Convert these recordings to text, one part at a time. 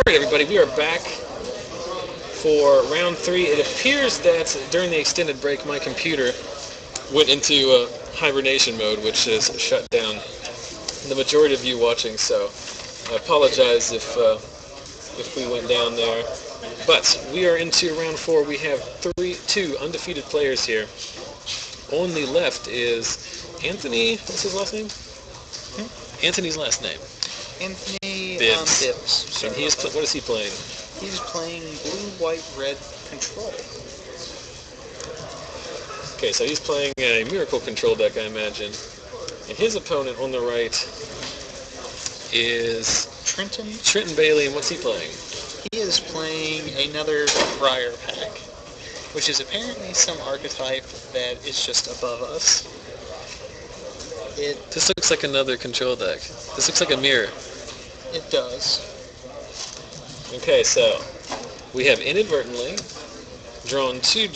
Alright everybody, we are back for round 3. It appears that during the extended break my computer went into hibernation mode, which has shut down the majority of you watching, so I apologize if we went down there. But we are into round 4. We have two undefeated players here. On the left is Anthony, what's his last name? Anthony's last name. Anthony Bibbs. And what is he playing? He's playing blue, white, red control. Okay, so he's playing a Miracle Control deck, I imagine. And his opponent on the right is Trenton Bailey, and what's he playing? He is playing another Briar pack, which is apparently some archetype that is just above us. This looks like another control deck. This looks like a mirror. It does. Okay, so we have inadvertently drawn two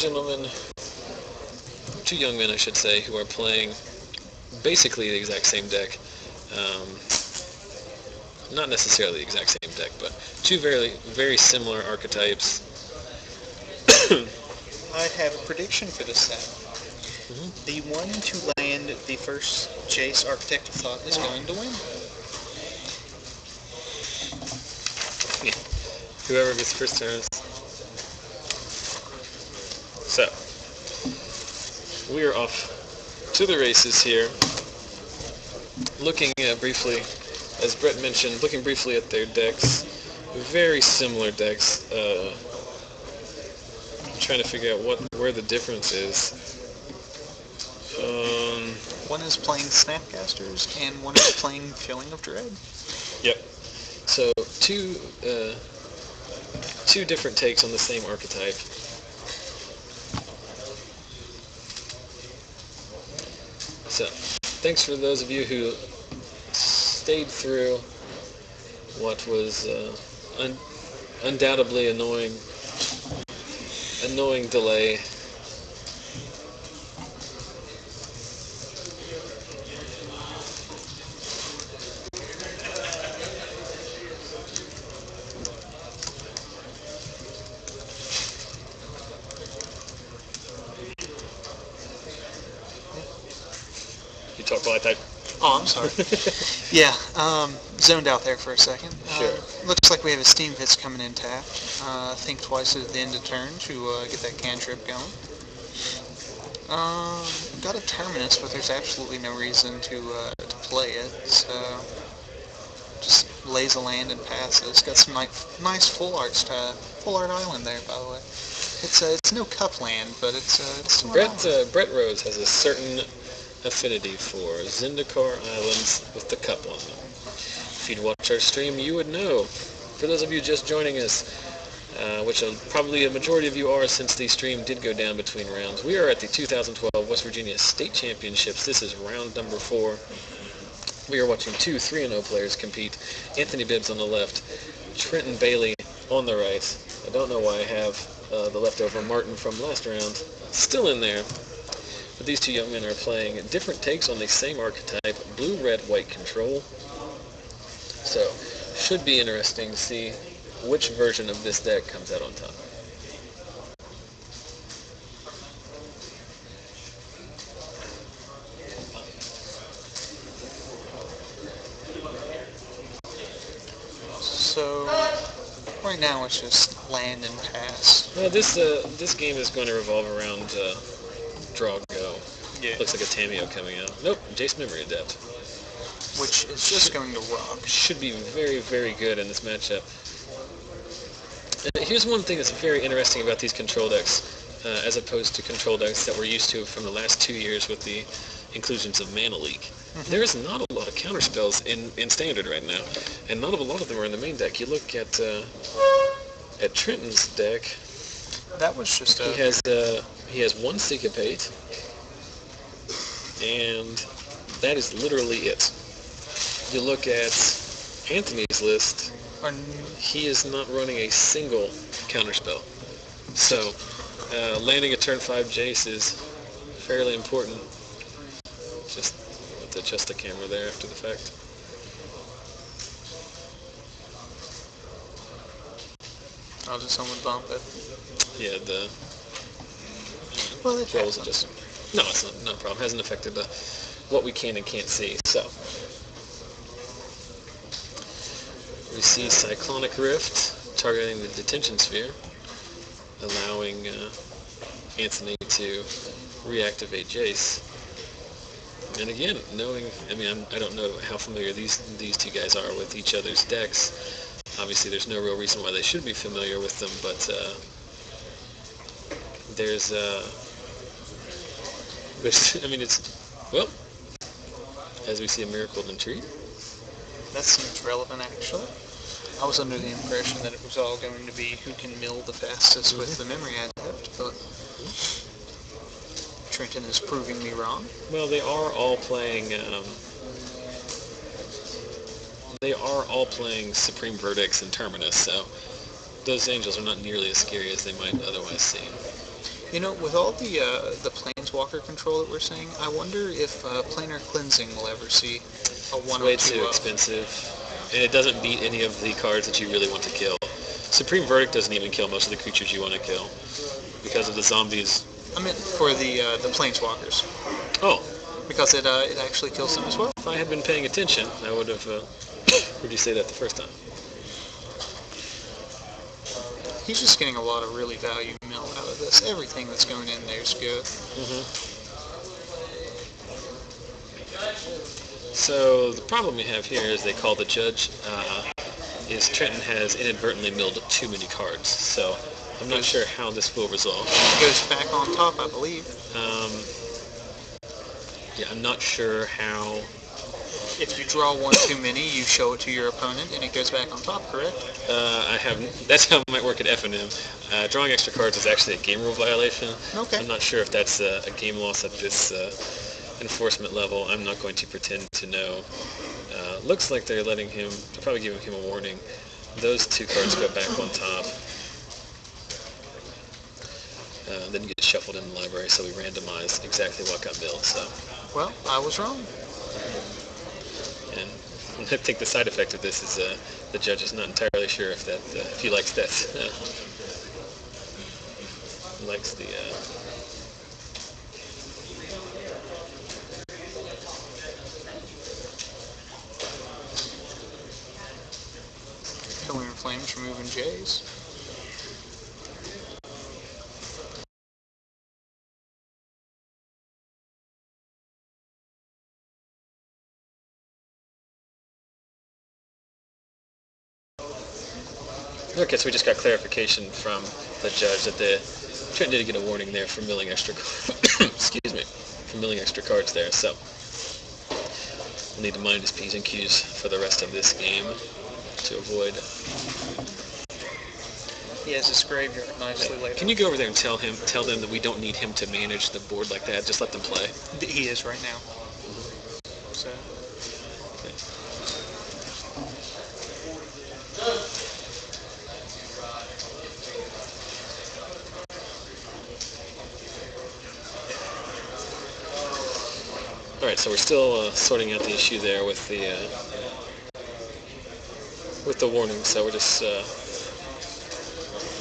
young men, I should say, who are playing basically the exact same deck. Not necessarily the exact same deck, but two very, very similar archetypes. I have a prediction for this set. The one to land the first Jace Architect of Thought is going to win. Whoever gets first turns. So, we are off to the races here. Looking briefly, as Brett mentioned, looking briefly at their decks. Very similar decks. Trying to figure out where the difference is. One is playing Snapcasters, and one is playing Feeling of Dread. Yep. So two different takes on the same archetype. So, thanks for those of you who stayed through what was undoubtedly annoying delay. You talk while I type. Oh, I'm sorry. Yeah, zoned out there for a second. Sure. Looks like we have a Steam Pits coming in tapped. Think twice at the end of turn to get that cantrip going. Got a Terminus, but there's absolutely no reason to play it, so just lays a land and passes. Got some nice full art island there, by the way. It's no cup land, but it's still an island. Brett Rose has a certain affinity for Zendikar Islands with the cup on them. If you'd watch our stream, you would know. For those of you just joining us, which probably a majority of you are since the stream did go down between rounds, we are at the 2012 West Virginia State Championships. This is round number 4. We are watching two 3-0 players compete. Anthony Bibbs on the left, Trenton Bailey on the right. I don't know why I have the leftover Martin from last round still in there. But these two young men are playing different takes on the same archetype, blue, red, white control. So, should be interesting to see which version of this deck comes out on top. So, right now it's just land and pass. Well, this game is going to revolve around draw go. Yeah. Looks like a Tamiyo coming out. Nope, Jace Memory Adept. Which is just going to rock. Should be very, very good in this matchup. And here's one thing that's very interesting about these control decks, as opposed to control decks that we're used to from the last 2 years with the inclusions of Mana Leak. There is not a lot of counterspells in Standard right now, and not a lot of them are in the main deck. You look at Trenton's deck. That was just He has one Syncopate, and that is literally it. You look at Anthony's list, he is not running a single counterspell. So, landing a turn 5 Jace is fairly important. Just have to adjust the camera there after the fact. I'll just someone bump it. Yeah, the Well, it rolls happens. are just... No, it's not a problem. It hasn't affected what we can and can't see. So, we see Cyclonic Rift targeting the Detention Sphere, allowing Anthony to reactivate Jace. And again, I don't know how familiar these two guys are with each other's decks. Obviously, there's no real reason why they should be familiar with them, but as we see a Miracle Entreat. That seems relevant, actually. I was under the impression that it was all going to be who can mill the fastest with the Memory Adept, but Trenton is proving me wrong. Well, they are all playing Supreme Verdicts and Terminus, so those angels are not nearly as scary as they might otherwise seem. You know, with all the Planeswalker control that we're seeing, I wonder if Planar Cleansing will ever see a 1 It's way too expensive, and it doesn't beat any of the cards that you really want to kill. Supreme Verdict doesn't even kill most of the creatures you want to kill because of the zombies. I meant for the Planeswalkers. Oh. Because it actually kills them as well. If I had been paying attention, I would have heard you say that the first time. He's just getting a lot of really value mill out of this. Everything that's going in there is good. So the problem we have here is they call the judge is Trenton has inadvertently milled too many cards. So I'm not sure how this will resolve. It goes back on top, I believe. Yeah, I'm not sure how. If you draw one too many, you show it to your opponent, and it goes back on top, correct? That's how it might work at FNM. Drawing extra cards is actually a game rule violation. Okay. I'm not sure if that's a game loss at this enforcement level. I'm not going to pretend to know. Looks like they're probably giving him a warning. Those two cards go back on top. Then get shuffled in the library, so we randomize exactly what got milled. So. Well, I was wrong. And I think the side effect of this is the judge is not entirely sure if he likes that. Likes the. Killing Flames, removing Jace. Okay, so we just got clarification from the judge that Trenton did get a warning there for milling extra. Excuse me, for milling extra cards there. So we'll need to mind his P's and Q's for the rest of this game to avoid. He has his graveyard nicely laid out. Can you go over there and tell them that we don't need him to manage the board like that? Just let them play. He is right now. So. Okay. All right, so we're still sorting out the issue there with the warning. So we're just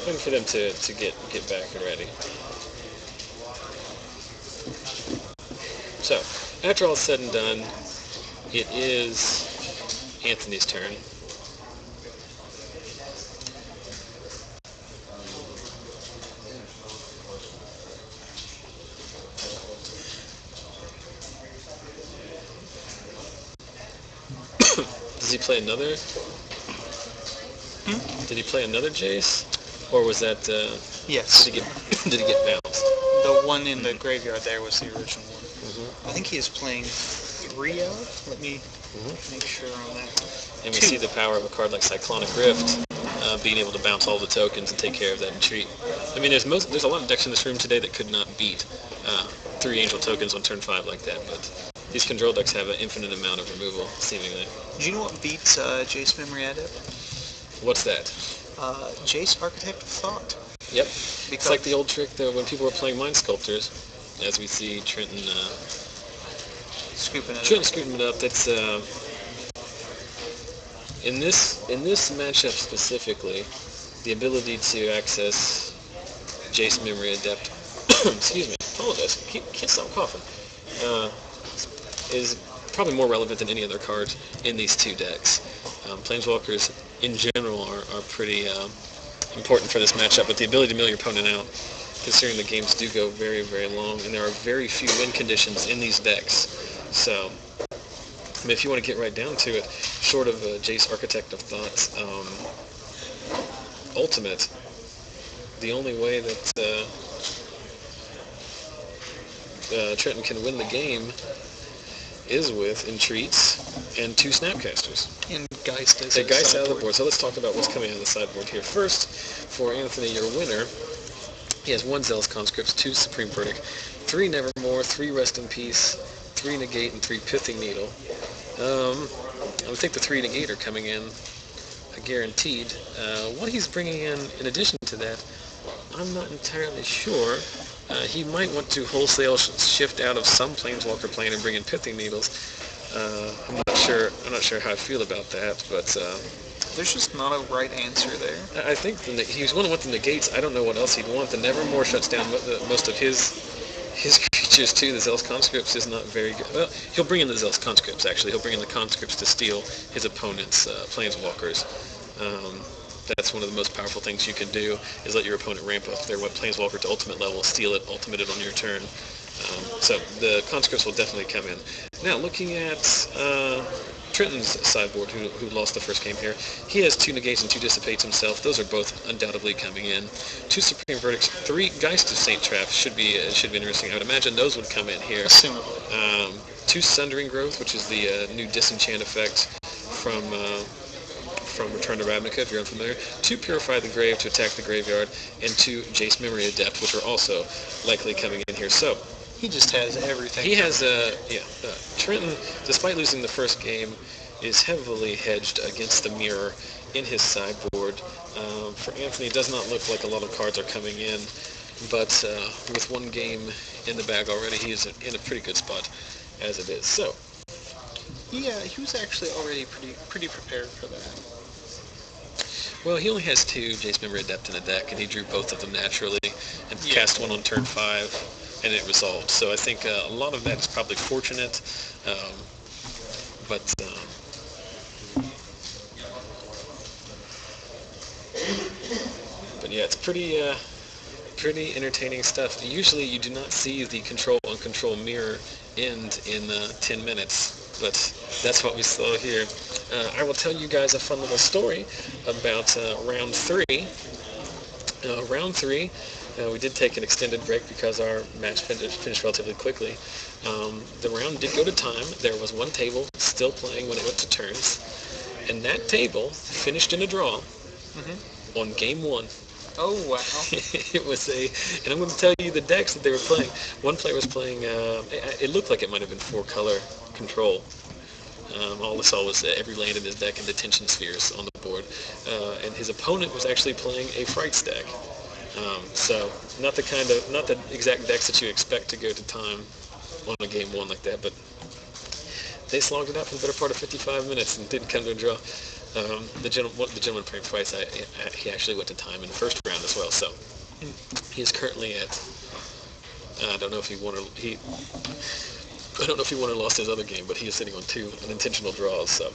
waiting for them to get back and ready. So after all is said and done, it is Anthony's turn. Does he play another? Did he play another Jace, or was that? Yes. Did he get bounced? The one in the graveyard there was the original one. I think he is playing 3 of. Let me make sure on that. And we see the power of a card like Cyclonic Rift, being able to bounce all the tokens and take care of that Entreat. I mean, there's a lot of decks in this room today that could not beat 3 Angel tokens on turn 5 like that, but these control decks have an infinite amount of removal, seemingly. Do you know what beats Jace Memory Adept? What's that? Jace Architect of Thought. Yep. It's like the old trick though when people were playing Mind Sculptors, as we see Trenton scooping it up. That's in this matchup specifically, the ability to access Jace Memory Adept, excuse me, apologize, can't stop coughing, is probably more relevant than any other card in these two decks. Planeswalkers in general are pretty important for this matchup, but the ability to mill your opponent out, considering the games do go very, very long, and there are very few win conditions in these decks. So, I mean, if you want to get right down to it, short of Jace Architect of Thought, Ultimate, the only way that Trenton can win the game is with Entreats and 2 Snapcasters. And Geist is Geist out of the board. So let's talk about what's coming out of the sideboard here. First, for Anthony, your winner, he has 1 Zealous Conscripts, 2 Supreme Verdict, 3 Nevermore, 3 Rest in Peace, 3 Negate, and 3 Pithing Needle. I would think the 3 Negate are coming in guaranteed. What he's bringing in addition to that, I'm not entirely sure. He might want to wholesale shift out of some Planeswalker plane and bring in Pithing Needles. I'm not sure how I feel about that, but there's just not a right answer there. I think he's going to want the Negates. I don't know what else he'd want. The Nevermore shuts down most of his creatures too. The Zealous Conscripts is not very good. Well, he'll bring in the Zealous Conscripts actually. He'll bring in the Conscripts to steal his opponent's Planeswalkers. That's one of the most powerful things you can do, is let your opponent ramp up their Planeswalker to ultimate level, steal it, ultimate it on your turn. So the Conscripts will definitely come in. Now, looking at Trenton's sideboard, who lost the first game here, he has 2 Negates and 2 Dissipates himself. Those are both undoubtedly coming in. 2 Supreme Verdicts, 3 Geist of Saint Trap should be interesting. I would imagine those would come in here. Assumably. 2 Sundering Growth, which is the new disenchant effect from Return to Ravnica, if you're unfamiliar, 2 Purify the Grave to attack the graveyard, and 2 Jace Memory Adept, which are also likely coming in here. So he just has everything. He has, Trenton, despite losing the first game, is heavily hedged against the mirror in his sideboard. For Anthony, it does not look like a lot of cards are coming in, but with 1 game in the bag already, he is in a pretty good spot as it is. So, yeah, he was actually already pretty prepared for that. Well, he only has 2 Jace Memory Adept in the deck, and he drew both of them naturally, and cast 1 on turn 5, and it resolved. So I think a lot of that is probably fortunate, but yeah, it's pretty entertaining stuff. Usually you do not see the control-uncontrol mirror end in 10 minutes. But that's what we saw here. I will tell you guys a fun little story about round 3. Round 3, we did take an extended break because our match finished relatively quickly. The round did go to time. There was 1 table still playing when it went to turns. And that table finished in a draw on game 1. Oh, wow. It was and I'm going to tell you the decks that they were playing. One player was playing, it looked like it might have been 4-color control. All I saw was every land in his deck and Detention Spheres on the board. And his opponent was actually playing a Frights deck. So not the exact decks that you expect to go to time on a game 1 like that, but they slogged it out for the better part of 55 minutes and didn't come to a draw. The gentleman playing Frights, he actually went to time in the first round as well. So he is currently at, I don't know if he won or lost his other game, but he is sitting on 2 unintentional draws. So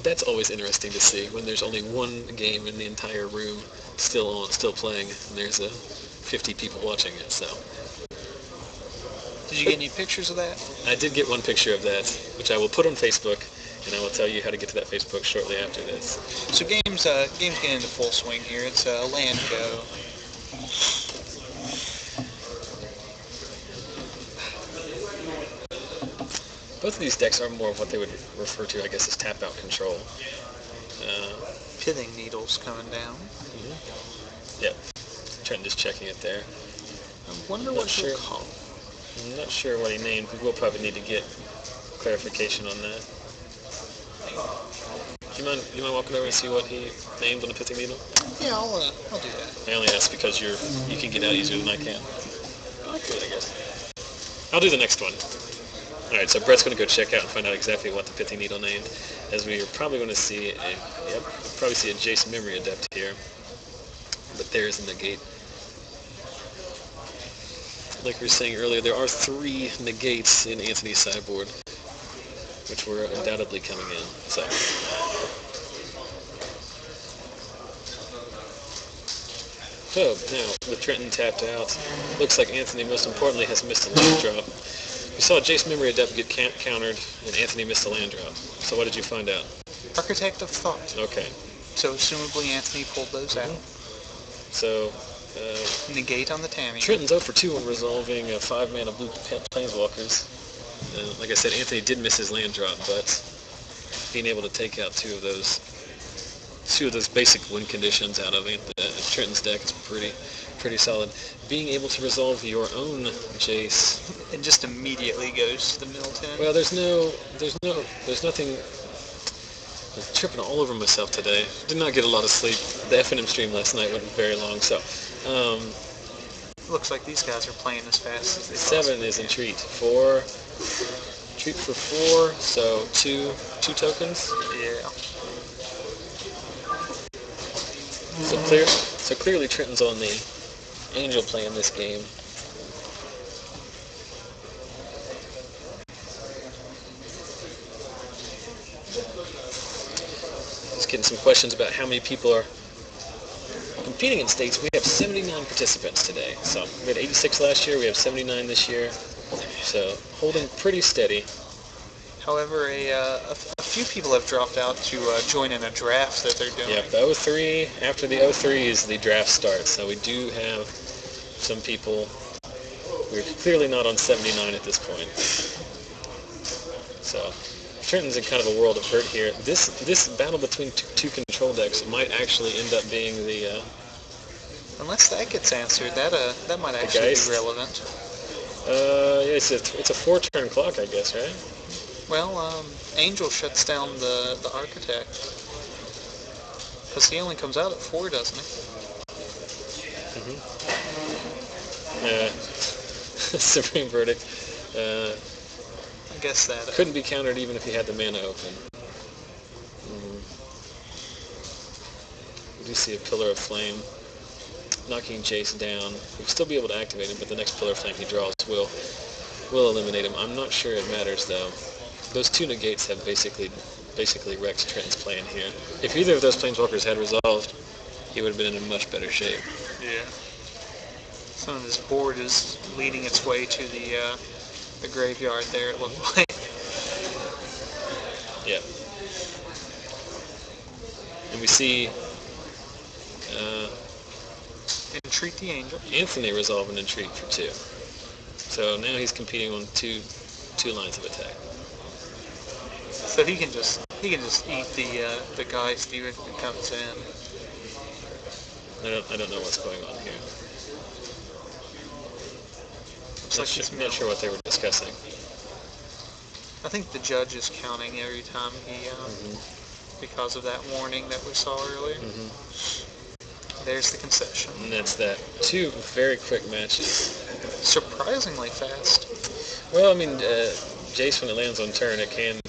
that's always interesting to see when there's only 1 game in the entire room still playing, and there's 50 people watching it. So did you get any pictures of that? I did get 1 picture of that, which I will put on Facebook, and I will tell you how to get to that Facebook shortly after this. So games getting into full swing here. It's land go. Both of these decks are more of what they would refer to, I guess, as tap-out control. Pithing Needle's coming down. Yep. Trenton just checking it there. I wonder what he'll call. I'm not sure what he named. We will probably need to get clarification on that. Do you mind walking over and see what he named on the Pithing Needle? Yeah, I'll do that. I only ask because you can get out easier than I can. I could, I guess. I'll do the next one. Alright, so Brett's going to go check out and find out exactly what the Pithing Needle named, as we are probably going to see we'll probably see a Jace Memory Adept here. But there's the Negate. Like we were saying earlier, there are 3 Negates in Anthony's sideboard, which were undoubtedly coming in. So now, with Trenton tapped out, looks like Anthony, most importantly, has missed a land drop. We saw Jace Memory Adept get countered, and Anthony missed a land drop. So what did you find out? Architect of Thought. Okay. So assumably Anthony pulled those out. So, Negate on the Tamiyo. Trenton's 0 for 2 on resolving 5-mana blue Planeswalkers. Like I said, Anthony did miss his land drop, but being able to take out two of those basic win conditions out of Trenton's deck is pretty solid. Being able to resolve your own Jace, it just immediately goes to the mill tin. well, there's nothing. I'm tripping all over myself today. Did not get a lot of sleep. The FNM stream last night went very long, so. Looks like these guys are playing as fast as they 7 is Entreat. 4. Entreat for 4, so two tokens. Yeah. So clearly Trenton's on the Angel play in this game. Just getting some questions about how many people are competing in states. We have 79 participants today. So we had 86 last year, we have 79 this year. So holding pretty steady. However, a few people have dropped out to join in a draft that they're doing. Yep, the 03, after the 03 is the draft starts. So we do have some people. We're clearly not on 79 at this point. So Trenton's in kind of a world of hurt here. This battle between two control decks might actually end up being the... Unless that gets answered, that might actually be relevant. Yeah, it's a 4-turn clock, I guess, right? Well, Angel shuts down the Architect. Because he only comes out at 4, doesn't he? Supreme Verdict. I guess that... couldn't be countered even if he had the mana open. We do see a Pillar of Flame knocking Jace down. We'll still be able to activate him, but the next Pillar of Flame he draws will eliminate him. I'm not sure it matters, though. Those 2 negates have basically wrecked Trenton's plan here. If either of those Planeswalkers had resolved, he would have been in a much better shape. Yeah. Some of this board is leading its way to the graveyard there, it looked like. Yeah. And we see Entreat the Angels. Anthony resolve an Entreat for 2. So now he's competing on two lines of attack. So he can just eat the Geist even if it comes in. I don't know what's going on here. Looks Not sure what they were discussing. I think the judge is counting every time he, because of that warning that we saw earlier. There's the concession. And that's that. 2 very quick matches. Surprisingly fast. Well, I mean, Jace, when it lands on turn, it can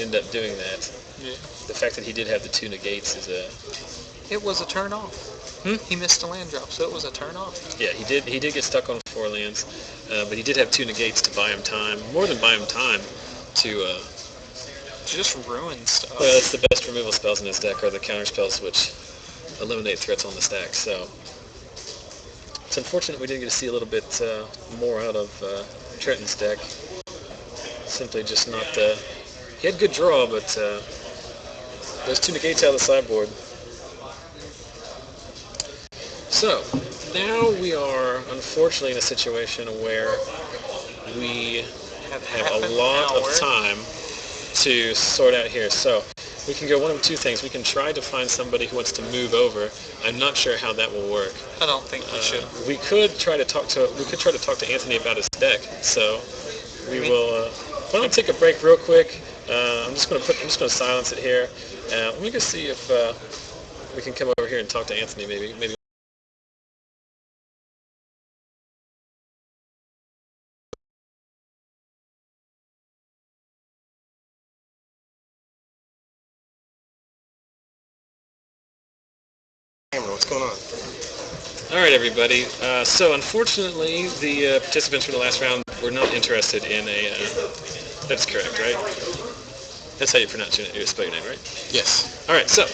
end up doing that. Yeah. The fact that he did have the 2 negates is a... It was a turn off. He missed a land drop, so it was a turn off. Yeah, he did get stuck on 4 lands, but he did have 2 negates to buy him time. More than buy him time, to just ruin stuff. Well, it's the best removal spells in his deck are the counter spells which eliminate threats on the stack. So it's unfortunate we didn't get to see a little bit more out of Trenton's deck. Simply just not the... He had good draw, but those 2 negates out of the sideboard. So, now we are unfortunately in a situation where we have a lot of time to sort out here. So, we can go one of 2 things. We can try to find somebody who wants to move over. I'm not sure how that will work. I don't think we should. We could try to talk to Anthony about his deck. So, we will. Why don't we take a break real quick? I'm just going to silence it here. Let me go see if we can come over here and talk to Anthony. Maybe. camera. What's going on? All right, everybody. So unfortunately, the participants from the last round were not interested in a... that's correct, right? That's how you pronounce your spell your name, right? Yes. All right, so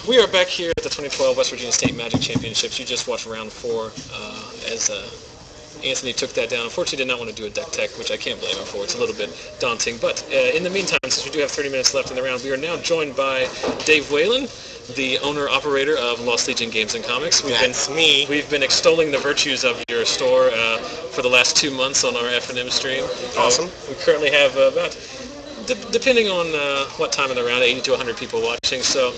we are back here at the 2012 West Virginia State Magic Championships. You just watched round 4 as Anthony took that down. Unfortunately, did not want to do a deck tech, which I can't blame him for. It's a little bit daunting. But in the meantime, since we do have 30 minutes left in the round, we are now joined by Dave Whalen, the owner-operator of Lost Legion Games and Comics. That's me. We've been extolling the virtues of your store for the last 2 months on our F&M stream. Awesome. We currently have about, depending on what time of the round, 80 to 100 people watching. So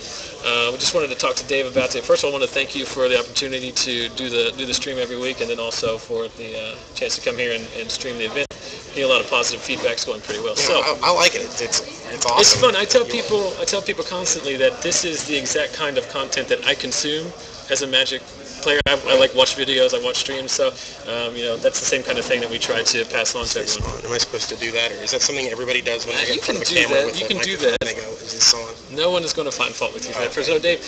we just wanted to talk to Dave about it. First of all, I want to thank you for the opportunity to do the stream every week, and then also for the chance to come here and stream the event. Getting a lot of positive feedback. It's going pretty well. Yeah, so I like it. It's awesome. It's fun. I tell people constantly that this is the exact kind of content that I consume as a Magic player. I like watch videos. I watch streams. So that's the same kind of thing that we try to pass on to everyone. Am I supposed to do that, or is that something everybody does when they get in front of a camera? camera with you a can microphone do that. And they go, "Is this on?" No one is going to find fault with you for that. So, Dave,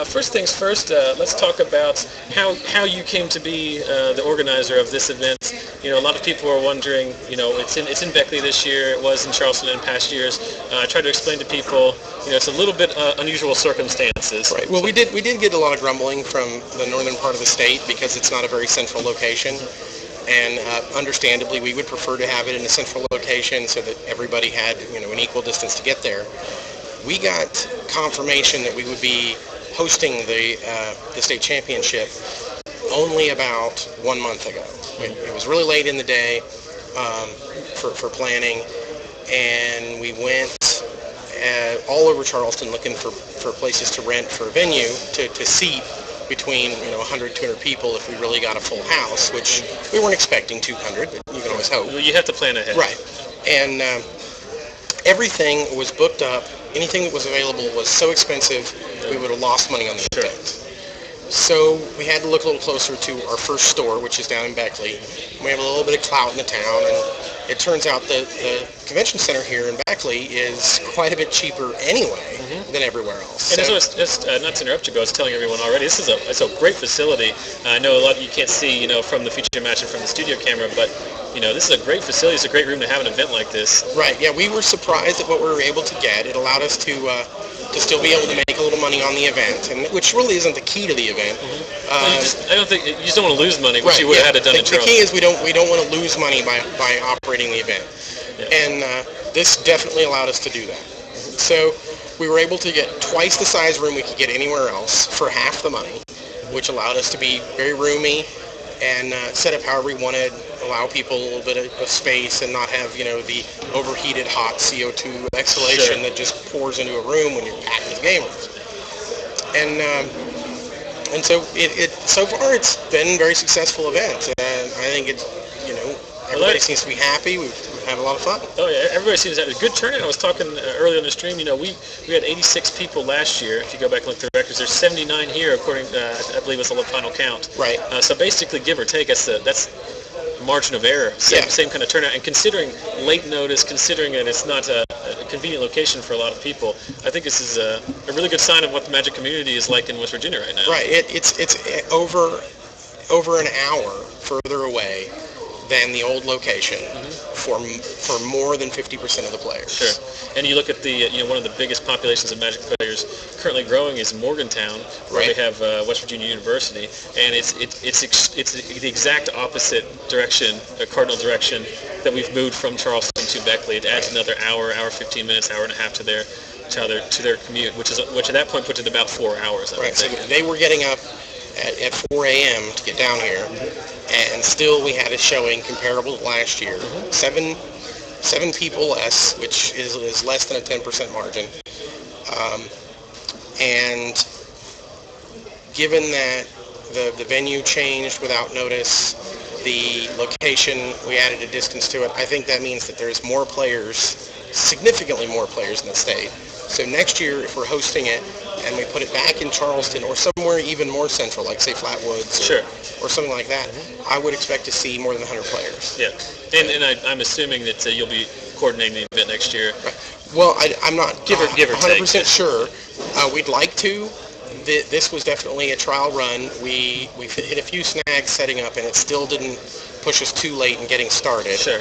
first things first. Let's talk about how you came to be the organizer of this event. A lot of people are wondering. It's in Beckley this year. It was in Charleston in past years. I tried to explain to people. It's a little bit unusual circumstances. Right. Well, we did get a lot of grumbling from the northern part of the state because it's not a very central location. And understandably, we would prefer to have it in a central location so that everybody had, an equal distance to get there. We got confirmation that we would be hosting the state championship only about 1 month ago. It was really late in the day for planning, and we went all over Charleston looking for places to rent for a venue to seat between 100, 200 people if we really got a full house, which we weren't expecting 200, but you can always hope. Well, you have to plan ahead. Right. And everything was booked up. Anything that was available was so expensive, we would have lost money on the event. So we had to look a little closer to our first store, which is down in Beckley. We have a little bit of clout in the town, and it turns out that the convention center here in Beckley is quite a bit cheaper anyway than everywhere else. And so just not to interrupt you, but I was telling everyone already, it's a great facility. I know a lot of you can't see, from the feature match and from the studio camera, but this is a great facility. It's a great room to have an event like this. Right. Yeah, we were surprised at what we were able to get. It allowed us to still be able to make a little money on the event, and which really isn't the key to the event. I don't think you just don't want to lose money, which you would have had it done in Charleston. The key is we don't want to lose money by operating the event, and this definitely allowed us to do that. So we were able to get twice the size room we could get anywhere else for half the money, which allowed us to be very roomy and set up however we wanted, allow people a little bit of space and not have, the overheated hot CO2 exhalation that just pours into a room when you're packed with gamers. And so so far it's been a very successful event. I think it's, everybody seems to be happy. We've had a lot of fun. Oh yeah, everybody seems to have a good turnout. I was talking earlier in the stream. We had 86 people last year. If you go back and look through the records, there's 79 here, according I believe it's the final count. Right. So basically, give or take, that's a margin of error. Same kind of turnout. And considering late notice, considering that it's not a convenient location for a lot of people, I think this is a really good sign of what the Magic community is like in West Virginia right now. Right. It's over an hour further away than the old location for more than 50% of the players. Sure. And you look at the one of the biggest populations of Magic players currently growing is Morgantown, where they have West Virginia University, and it's the exact opposite direction, cardinal direction that we've moved from Charleston to Beckley. It adds another hour 15 minutes, hour and a half to their commute, which at that point puts it about 4 hours. Right. So they were getting up at 4 a.m. to get down here, and still we had a showing comparable to last year. Seven people less, which is less than a 10% margin. And given that the venue changed without notice, the location, we added a distance to it, I think that means that there's more players, significantly more players in the state. So next year, if we're hosting it and we put it back in Charleston or somewhere even more central, like say Flatwoods or something like that, I would expect to see more than 100 players. Yeah, and I'm assuming that you'll be coordinating the event next year. Right. Well, I'm not give or 100% take. sure. We'd like to, this was definitely a trial run. We hit a few snags setting up, and it still didn't push us too late in getting started. Sure.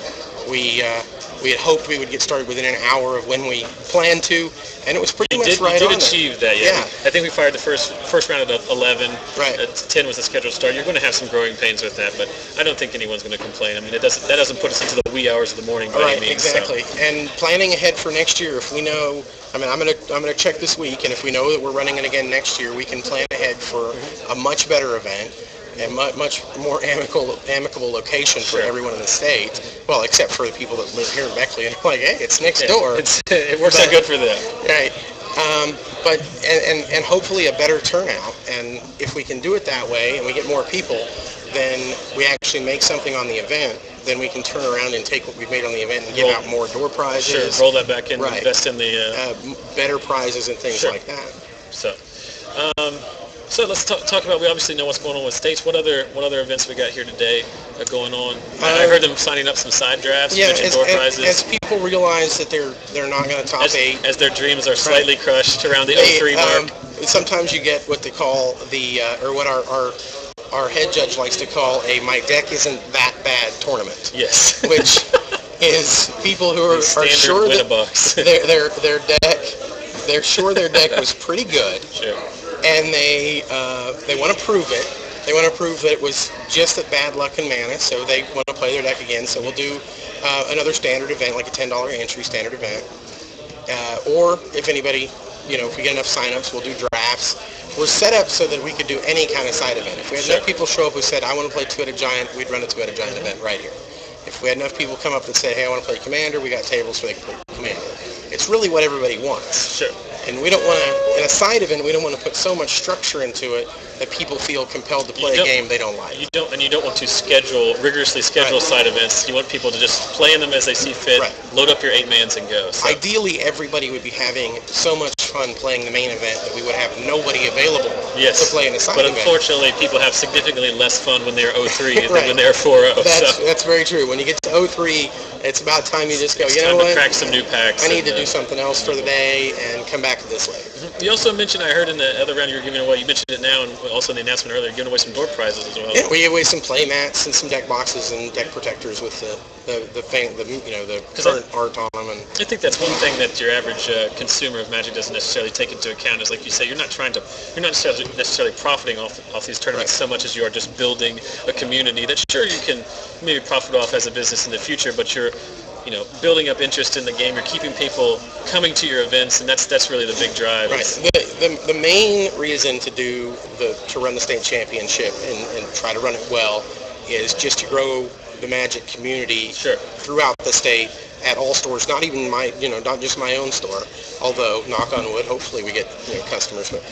We had hoped we would get started within an hour of when we planned to, and it was pretty much right on. You did achieve that, yeah. I think we fired the first round at 11. Right. 10 was the scheduled start. You're going to have some growing pains with that, but I don't think anyone's going to complain. I mean, that doesn't put us into the wee hours of the morning by any means. Exactly. So. And planning ahead for next year, if we know, I mean, I'm gonna check this week, and if we know that we're running it again next year, we can plan ahead for a much better event. And much more amicable location for everyone in the state. Well, except for the people that live here in Beckley, and like, hey, it's next door. It works out good for them. Right. But hopefully a better turnout. And if we can do it that way, and we get more people, then we actually make something on the event. Then we can turn around and take what we've made on the event and give out more door prizes. Sure. Roll that back in. Invest in the better prizes and things like that. So let's talk about, we obviously know what's going on with states. What other events we got here today going on? I heard them signing up some side drafts. Yeah, door prizes. As people realize that they're not going to top 8. As their dreams are slightly crushed around the 03 mark. Sometimes you get what they call or what our head judge likes to call a "my deck isn't that bad" tournament. Yes. Which is people who are sure that they're sure their deck was pretty good. Sure. And they want to prove it. They want to prove that it was just a bad luck and mana, so they want to play their deck again. So we'll do another standard event, like a $10 entry standard event. Or if anybody, if we get enough signups, we'll do drafts. We're set up so that we could do any kind of side event. If we had enough people show up who said, I want to play Two-Headed Giant, we'd run a Two-Headed Giant event right here. If we had enough people come up and say, hey, I want to play Commander, we got tables so they can play Commander. It's really what everybody wants. Sure. And we don't want to, in a side event, we don't want to put so much structure into it that people feel compelled to play a game they don't like. You don't want to rigorously schedule side events. You want people to just play in them as they see fit, load up your 8-mans and go. So. Ideally, everybody would be having so much fun playing the main event that we would have nobody available to play in a side event. But unfortunately, people have significantly less fun when they're 03 than when they're 4-0. That's very true. When you get to 03, it's about time you just go, it's you know what? Time to crack some new packs. I need to do something else for the day and come back this way. You also mentioned, I heard in the other round you were giving away, you mentioned it now and also in the announcement earlier, giving away some door prizes as well. Yeah, we gave away some play mats and some deck boxes and deck protectors with the current art on them. And I think that's one thing that your average consumer of Magic doesn't necessarily take into account is, like you say, you're not necessarily profiting off these tournaments so much as you are just building a community that sure you can maybe profit off as a business in the future, but you're building up interest in the game. You're keeping people coming to your events, and that's really the big drive. Right. The main reason to run the state championship and try to run it well is just to grow the Magic community throughout the state at all stores. Not even not just my own store. Although, knock on wood, hopefully we get customers, but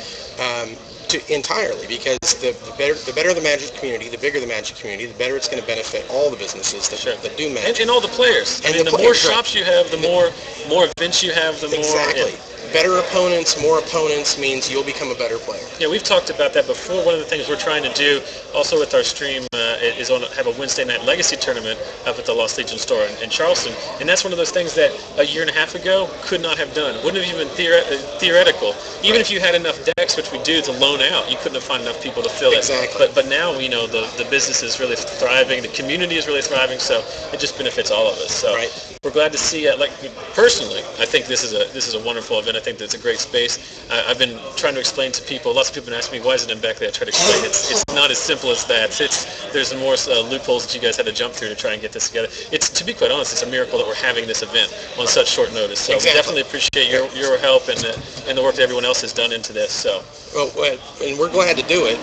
entirely, because the better the Magic community, the bigger the Magic community, the better it's going to benefit all the businesses that do Magic. And all the players. The more shops you have, the more events you have, the more... Exactly. Better opponents, more opponents means you'll become a better player. Yeah, we've talked about that before. One of the things we're trying to do, also with our stream, is have a Wednesday night Legacy tournament up at the Lost Legion store in Charleston. And that's one of those things that a year and a half ago could not have done. Wouldn't have even theoretical. Even if you had enough decks, which we do, to loan out, you couldn't have found enough people to fill it. But now the business is really thriving, the community is really thriving, so it just benefits all of us. So we're glad to see it. Personally, I think this is a wonderful event. I think that it's a great space. I've been trying to explain to people. Lots of people have asked me, why is it in Beckley? I try to explain it's not as simple as that. There's more loopholes that you guys had to jump through to try and get this together. To be quite honest, it's a miracle that we're having this event on such short notice. So we definitely appreciate your help and the work that everyone else has done into this. So and we're glad to do it.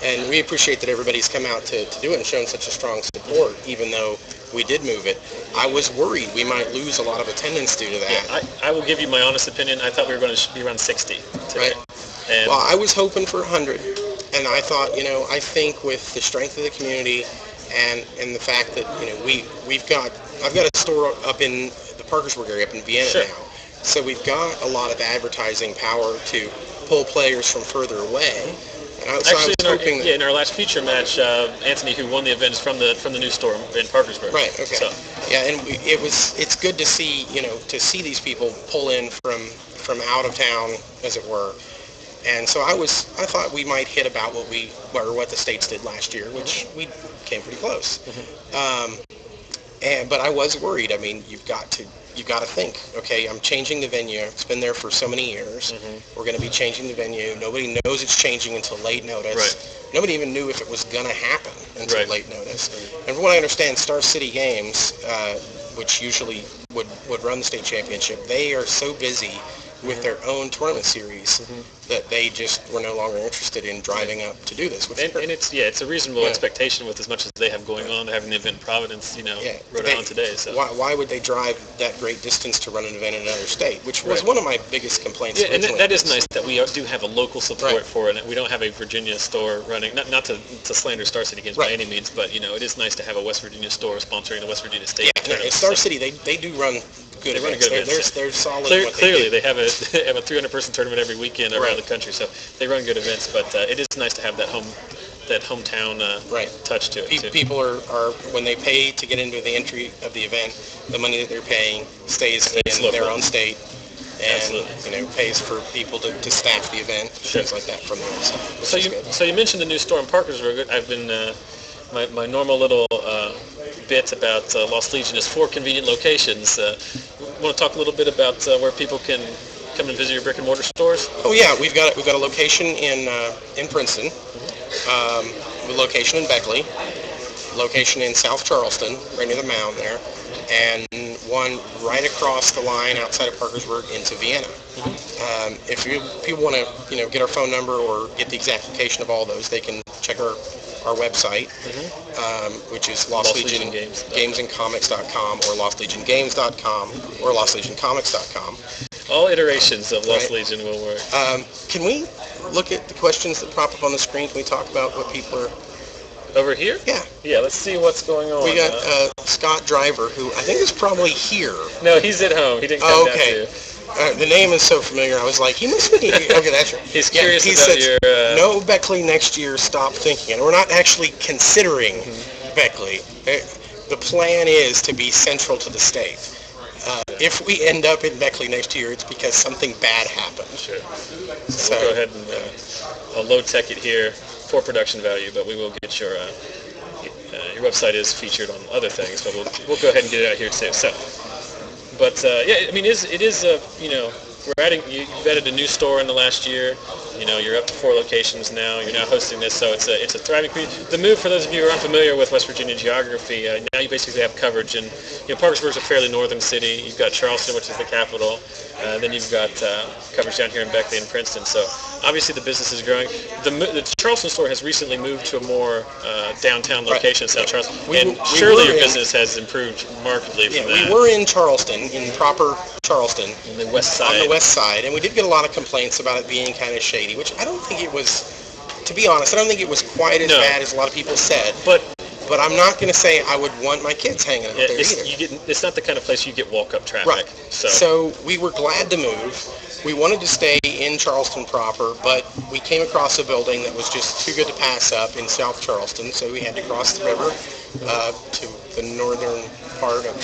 And we appreciate that everybody's come out to do it and shown such a strong support, even though we did move it. I was worried we might lose a lot of attendance due to that. Yeah, I will give you my honest opinion. I thought we were going to be around 60 today. Right. Well, I was hoping for 100. And I thought, I think with the strength of the community and the fact that, I've got a store up in the Parkersburg area, up in Vienna now. So we've got a lot of advertising power to pull players from further away. Actually, in our last feature match, Anthony, who won the event, is from the new store in Parkersburg. Right. Okay. So. Yeah, and it's good to see these people pull in from out of town, as it were, And so I thought we might hit about what the states did last year, which we came pretty close. But I was worried. I mean, you've got to think, okay, I'm changing the venue. It's been there for so many years. We're going to be changing the venue. Nobody knows it's changing until late notice. Right. Nobody even knew if it was going to happen until late notice. And from what I understand, Star City Games, which usually would run the state championship, they are so busy with their own tournament series that they just were no longer interested in driving up to do this. And it's a reasonable expectation with as much as they have going on. They're having an event in Providence, Rhode Island today. So why would they drive that great distance to run an event in another state? Which was one of my biggest complaints. Yeah, and that is nice that we do have a local support for it. We don't have a Virginia store running. Not to slander Star City Games by any means, but it is nice to have a West Virginia store sponsoring the West Virginia State tournament. Star City, they do run good events. They're solid. Clearly, they have a 300-person tournament every weekend around the country, so they run good events. But it is nice to have that hometown touch to it. People are when they pay to get into the entry of the event, the money that they're paying stays in their own state, and pays for people to staff the event, things like that from there. So you mentioned the new store in Parkersburg. I've been my normal little bit about Lost Legion is 4 convenient locations. Want to talk a little bit about where people can come and visit your brick and mortar stores? Oh yeah, we've got a location in Princeton, a location in Beckley, location in South Charleston, right near the mound there, and one right across the line outside of Parkersburg into Vienna. If people want to get our phone number or get the exact location of all those, they can check our website, which is lostlegiongamesandcomics.com or lostlegiongames.com or lostlegioncomics.com. All iterations of Lost Legion will work. Can we look at the questions that pop up on the screen? Can we talk about what people are... Over here? Yeah. Yeah, let's see what's going on. We got Scott Driver, who I think is probably here. No, he's at home. He didn't come down to... The name is so familiar. I was like, he must be here. Okay, that's right. He's curious he about said, your... No Beckley next year, stop thinking. And we're not actually considering Beckley. The plan is to be central to the state. If we end up in Beckley next year, it's because something bad happened. Sure. So we'll go ahead and I'll low tech it here for production value, but we will get your website is featured on other things, but we'll go ahead and get it out here too. So, but I mean, it is we're adding. You've added a new store in the last year. You're up to 4 locations now. You're now hosting this, so it's a thriving community. The move, for those of you who are unfamiliar with West Virginia geography, now you basically have coverage. And Parkersburg's a fairly northern city. You've got Charleston, which is the capital. Then you've got coverage down here in Beckley and Princeton. So obviously the business is growing. The Charleston store has recently moved to a more downtown location in South Charleston. Surely your business has improved markedly from that. We were in Charleston, in proper Charleston. On the west side. On the west side. And we did get a lot of complaints about it being kind of shady, which I don't think it was, to be honest, I don't think it was quite as bad as a lot of people said. But I'm not going to say I would want my kids hanging out there either. It's not the kind of place you get walk-up traffic. Right. So we were glad to move. We wanted to stay in Charleston proper, but we came across a building that was just too good to pass up in South Charleston, so we had to cross the river to the northern part of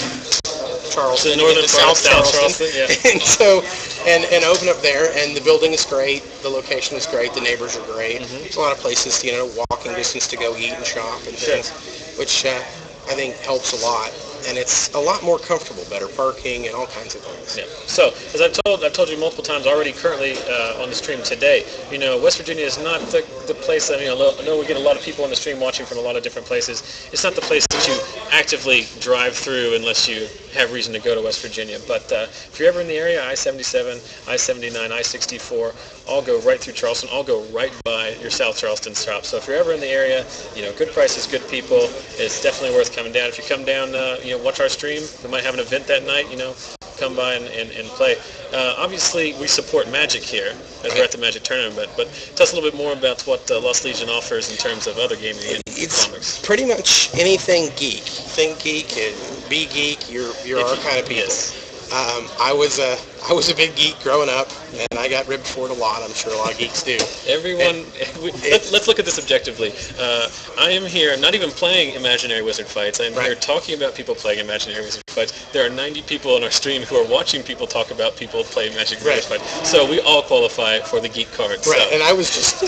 Charleston, northern South Charleston, and so and open up there. And the building is great, the location is great, the neighbors are great. There's a lot of places, walking distance to go eat and shop and things, which I think helps a lot. And it's a lot more comfortable, better parking and all kinds of things. Yeah. So, as I've told you multiple times already, currently on the stream today, West Virginia is not the place that, I know we get a lot of people on the stream watching from a lot of different places. It's not the place that you actively drive through unless you have reason to go to West Virginia. But if you're ever in the area, I-77, I-79, I-64, all go right through Charleston, all go right by your South Charleston stop. So if you're ever in the area, good prices, good people, it's definitely worth coming down. If you come down, watch our stream. We might have an event that night, come by and play. Obviously, we support Magic here as we're at the Magic tournament, but tell us a little bit more about what Lost Legion offers in terms of other gaming and comics. Pretty much anything geek. Think geek, be geek, you're our kind of people. Yes. I was a big geek growing up, and I got ribbed for it a lot. I'm sure a lot of geeks do. Everyone, let's look at this objectively. I am here not even playing Imaginary Wizard fights. I'm here talking about people playing Imaginary Wizard fights. There are 90 people on our stream who are watching people talk about people playing Magic Wizard fights. So we all qualify for the geek card. Right, so. and I was just,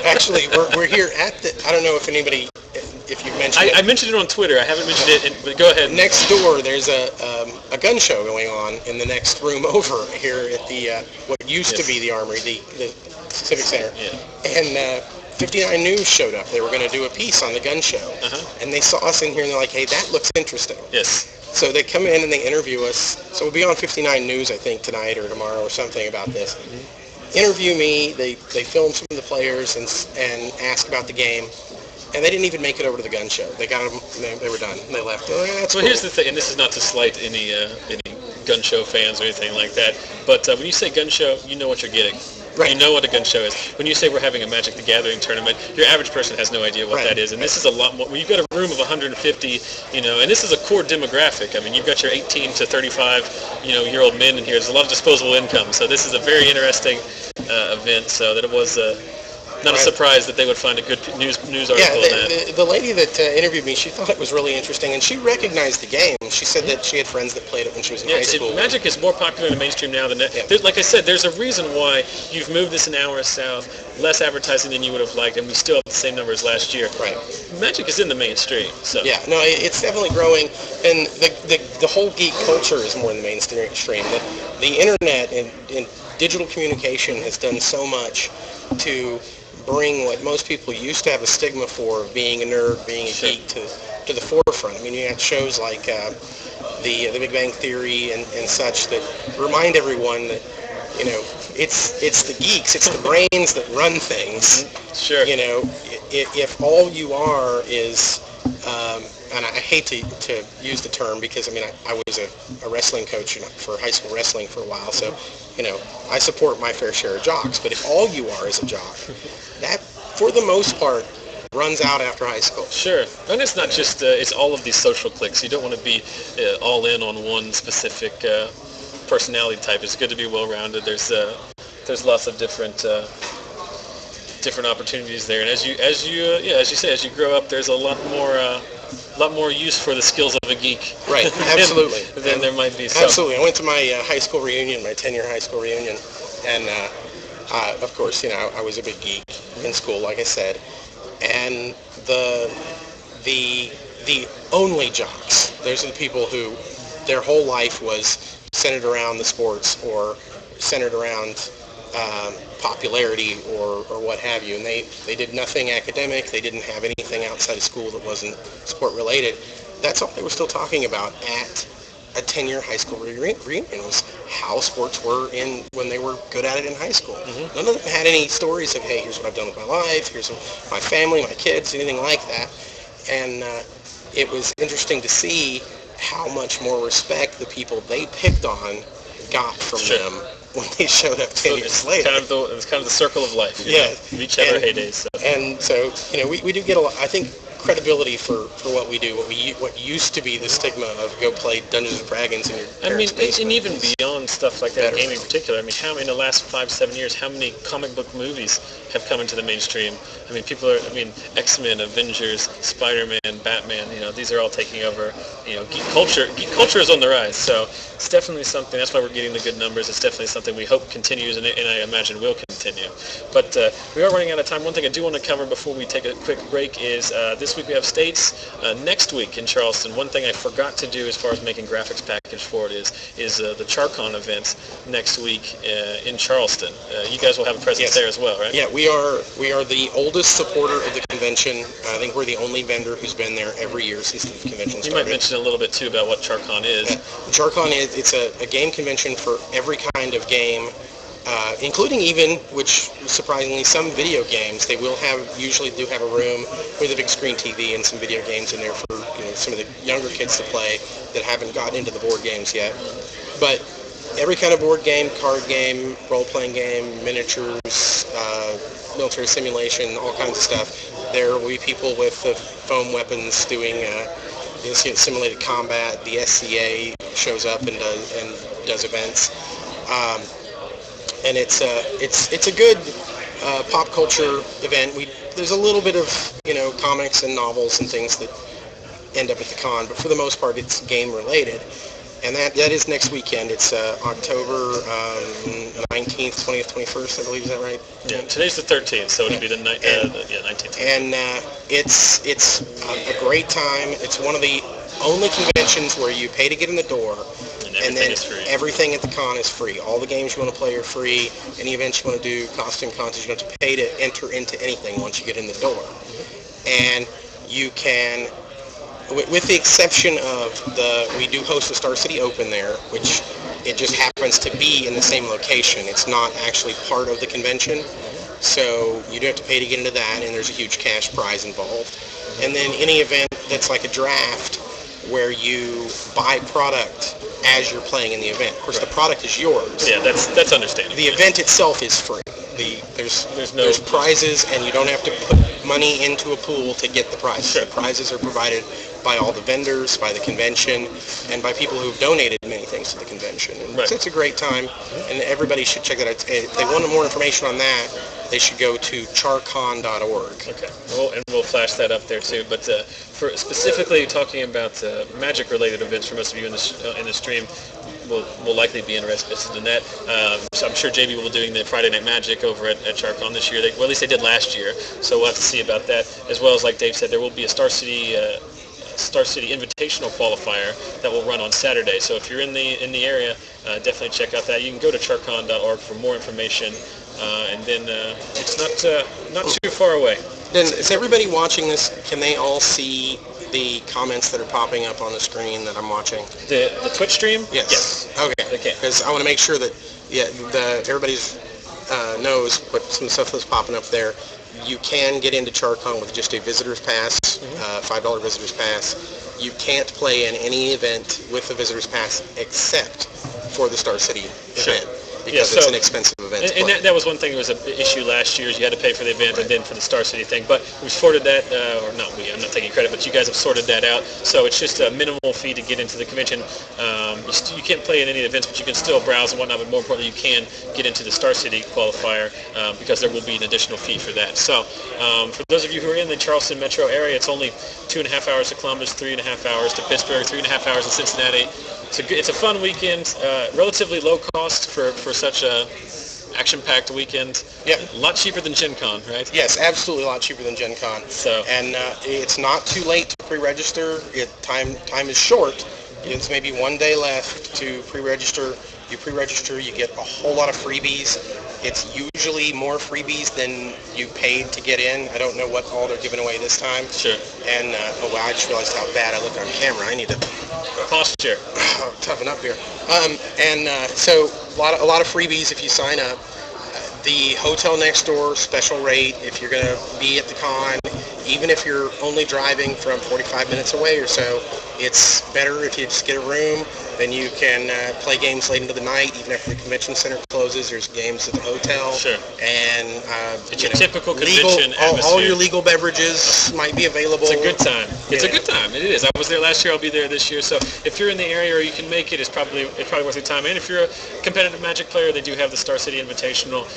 actually, we're here at the, I don't know if anybody, if you've mentioned it. I mentioned it on Twitter. I haven't mentioned it, but go ahead. Next door, there's a gun show going on in the next room over here at the what used to be the Armory, the Civic Center. Yeah. And 59 News showed up. They were going to do a piece on the gun show. And they saw us in here and they're like, hey, that looks interesting. Yes. So they come in and they interview us. So we'll be on 59 News, I think, tonight or tomorrow or something about this. Interview me. They film some of the players and ask about the game. And they didn't even make it over to the gun show. They got them. They were done. They left. Oh, yeah, that's well, cool. Here's the thing, and this is not to slight any gun show fans or anything like that. But when you say gun show, you know what you're getting. Right. You know what a gun show is. When you say we're having a Magic the Gathering tournament, your average person has no idea what that is. And this is a lot more. When you've got a room of 150, and this is a core demographic. I mean, you've got your 18 to 35, year old men in here. There's a lot of disposable income. So this is a very interesting event. So that it was. Not a surprise that they would find a good news article on that. The lady that interviewed me, she thought it was really interesting, and she recognized the game. She said that she had friends that played it when she was in high school. Magic is more popular in the mainstream now than that. Like I said, there's a reason why you've moved this an hour south, less advertising than you would have liked, and we still have the same numbers last year. Right. Magic is in the mainstream. So. Yeah, no, it's definitely growing, and the whole geek culture is more in the mainstream. The internet and digital communication has done so much to bring what most people used to have a stigma for, being a nerd, being a geek, to the forefront. I mean, you have shows like the Big Bang Theory and such that remind everyone that, it's the geeks, it's the brains that run things. Sure. If all you are is, and I hate to use the term because, I was a wrestling coach for high school wrestling for a while, so, I support my fair share of jocks. But if all you are is a jock, that, for the most part, runs out after high school. Sure. And it's not just, it's all of these social cliques. You don't want to be all in on one specific personality type. It's good to be well-rounded. There's lots of different opportunities there. And as you say, as you grow up, there's a lot more use for the skills of a geek. Right, absolutely. than there might be. So. Absolutely. I went to my high school reunion, my 10-year high school reunion, and of course, I was a big geek in school, like I said, and the only jocks, those are the people who their whole life was centered around the sports or centered around popularity or what have you, and they did nothing academic. They didn't have anything outside of school that wasn't sport related. That's all they were still talking about at a 10-year high school reunion, was how sports were when they were good at it in high school. None of them had any stories of, hey, here's what I've done with my life, here's my family, my kids, anything like that. And it was interesting to see how much more respect the people they picked on got from them when they showed up 10 years later. It's kind of the circle of life. We each have our heydays. So. And so, we do get a lot, I think, credibility for what we do, what used to be the stigma of go play Dungeons and Dragons in your parents' basement. And even beyond stuff like that, gaming in particular. How in the last 5-7 years, how many comic book movies have come into the mainstream? People are, X-Men, Avengers, Spider-Man, Batman. These are all taking over. Geek culture. Geek culture is on the rise. So it's definitely something. That's why we're getting the good numbers. It's definitely something we hope continues, and I imagine will continue. But we are running out of time. One thing I do want to cover before we take a quick break is this week we have States. Next week in Charleston, one thing I forgot to do as far as making graphics package for it is the CharCon event next week in Charleston. You guys will have a presence there as well, right? Yeah, we are the oldest supporter of the convention. I think we're the only vendor who's been there every year since the convention started. You might mention a little bit too about what CharCon is. CharCon it's a game convention for every kind of game. Including even, which surprisingly, some video games. They usually do have a room with a big screen TV and some video games in there for some of the younger kids to play that haven't gotten into the board games yet. But every kind of board game, card game, role-playing game, miniatures, military simulation, all kinds of stuff. There will be people with foam weapons doing simulated combat. The SCA shows up and does events, and it's a good pop culture event. There's a little bit of comics and novels and things that end up at the con, but for the most part it's game related. And that is next weekend. It's October 19th, 20th, 21st, I believe. Is that right? Yeah, today's the 13th, so it'll be the 19th. And it's a great time. It's one of the only conventions where you pay to get in the door, and then is free. Everything at the con is free. All the games you want to play are free. Any events you want to do, costume contests, you don't have to pay to enter into anything once you get in the door. And you can, with the exception of we do host a Star City Open there, which it just happens to be in the same location. It's not actually part of the convention, so you do have to pay to get into that, and there's a huge cash prize involved. And then any event that's like a draft, where you buy product as you're playing in the event. Of course, the product is yours. Yeah, that's understandable. The event itself is free. There's prizes, and you don't have to put money into a pool to get the prizes. Sure. The prizes are provided by all the vendors, by the convention, and by people who've donated many things to the convention. And right. So it's a great time, and everybody should check that out. If they want more information on that, they should go to charcon.org. Okay, we'll flash that up there too. But for specifically talking about Magic-related events for most of you in the stream, will likely be interested in that. So I'm sure JB will be doing the Friday Night Magic over at Charcon this year. At least they did last year. So we'll have to see about that. As well as, like Dave said, there will be a Star City Invitational qualifier that will run on Saturday. So if you're in the area, definitely check out that. You can go to charcon.org for more information. And then it's not too far away. Then is everybody watching this? Can they all see the comments that are popping up on the screen that I'm watching? The Twitch stream? Yes. Okay. Okay. Because I want to make sure that everybody knows what some stuff that's popping up there. You can get into Charcon with just a visitor's pass, $5 visitor's pass. You can't play in any event with a visitor's pass except for the Star City event. Because it's an expensive event. And that was one thing that was an issue last year, is you had to pay for the event and then for the Star City thing. But we've sorted that, I'm not taking credit, but you guys have sorted that out. So it's just a minimal fee to get into the convention. You can't play in any events, but you can still browse and whatnot. But more importantly, you can get into the Star City qualifier because there will be an additional fee for that. So for those of you who are in the Charleston metro area, it's only 2.5 hours to Columbus, 3.5 hours to Pittsburgh, 3.5 hours to Cincinnati. It's a fun weekend, relatively low cost for such a action-packed weekend. Yeah. A lot cheaper than Gen Con, right? Yes, absolutely a lot cheaper than Gen Con. And it's not too late to pre-register. Time is short. It's maybe 1 day left to pre-register. You pre-register, you get a whole lot of freebies. It's usually more freebies than you paid to get in. I don't know what all they're giving away this time. Sure. And I just realized how bad I look on camera. I need to posture. Toughen up here. So a lot of freebies if you sign up. The hotel next door, special rate if you're going to be at the con. Even if you're only driving from 45 minutes away or so, it's better if you just get a room. Then you can play games late into the night, even after the convention center closes. There's games at the hotel. Sure. And it's a typical convention atmosphere. All your legal beverages might be available. It's a good time. It's a good time. It is. I was there last year. I'll be there this year. So if you're in the area or you can make it, it's probably worth your time. And if you're a competitive Magic player, they do have the Star City Invitational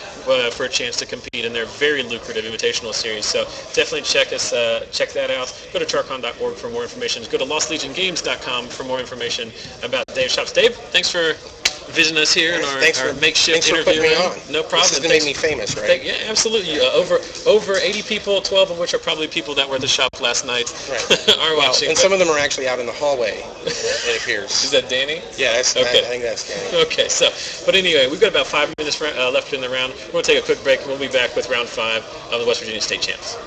for a chance to compete in their very lucrative Invitational series. So definitely check that out. Go to charcon.org for more information. Go to lostlegiongames.com for more information about Dave's shops. Dave, thanks for visiting us here in our makeshift interview. Thanks for putting me on. No problem. This is going to make me famous, right? Yeah, absolutely. Over 80 people, 12 of which are probably people that were at the shop last night, are watching. And some of them are actually out in the hallway, it appears. Is that Danny? Yeah, okay. I think that's Danny. Okay, but anyway, we've got about 5 minutes left in the round. We're going to take a quick break, and we'll be back with round 5 of the West Virginia State Champs.